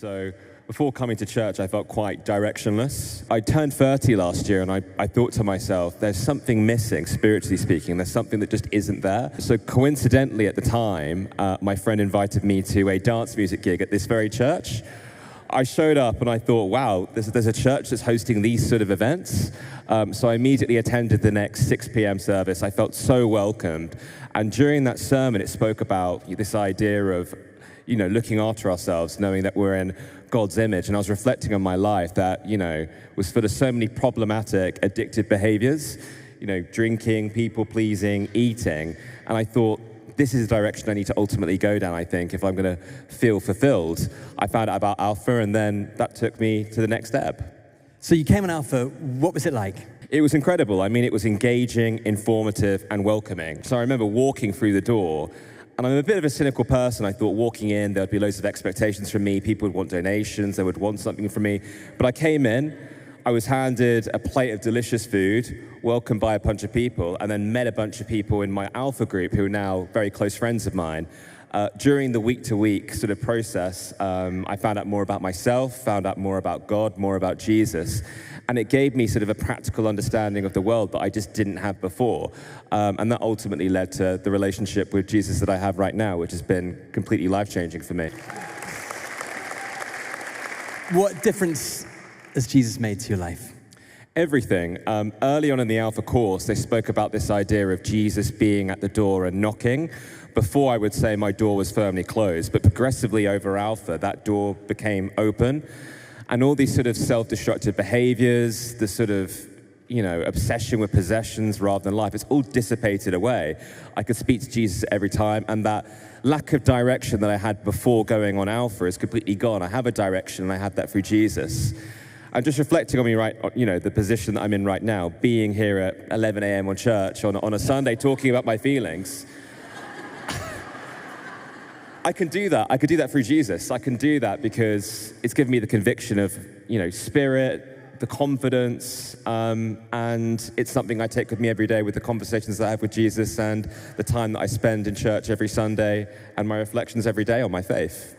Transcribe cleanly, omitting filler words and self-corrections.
So before coming to church, I felt quite directionless. I turned 30 last year, and I thought to myself, there's something missing, spiritually speaking. There's something that just isn't there. So coincidentally, at the time, my friend invited me to a dance music gig at this very church. I showed up and I thought, wow, there's a church that's hosting these sort of events. So I immediately attended the next 6 p.m. service. I felt so welcomed. And during that sermon, it spoke about this idea of, looking after ourselves, knowing that we're in God's image. And I was reflecting on my life that, was full of so many problematic, addictive behaviors, drinking, people-pleasing, eating. And I thought, this is the direction I need to ultimately go down, I think, if I'm going to feel fulfilled. I found out about Alpha, and then that took me to the next step. So you came on Alpha. What was it like? It was incredible. I mean, it was engaging, informative, and welcoming. So I remember walking through the door, and I'm a bit of a cynical person. I thought walking in, there'd be loads of expectations from me. People would want donations. They would want something from me. But I came in. I was handed a plate of delicious food, welcomed by a bunch of people, and then met a bunch of people in my Alpha group who are now very close friends of mine. During the week-to-week sort of process, I found out more about myself, found out more about God, more about Jesus, and it gave me sort of a practical understanding of the world that I just didn't have before. And that ultimately led to the relationship with Jesus that I have right now, which has been completely life-changing for me. What difference has Jesus made to your life? Everything. Early on in the Alpha course, they spoke about this idea of Jesus being at the door and knocking. Before, I would say my door was firmly closed, but progressively over Alpha, that door became open. And all these sort of self-destructive behaviors, the sort of, obsession with possessions rather than life, it's all dissipated away. I could speak to Jesus every time, and that lack of direction that I had before going on Alpha is completely gone. I have a direction, and I have that through Jesus. I'm just reflecting on the position that I'm in right now, being here at 11 a.m. on church on a Sunday, talking about my feelings. I can do that. I could do that through Jesus. I can do that because it's given me the conviction of, spirit, the confidence, and it's something I take with me every day with the conversations that I have with Jesus and the time that I spend in church every Sunday and my reflections every day on my faith.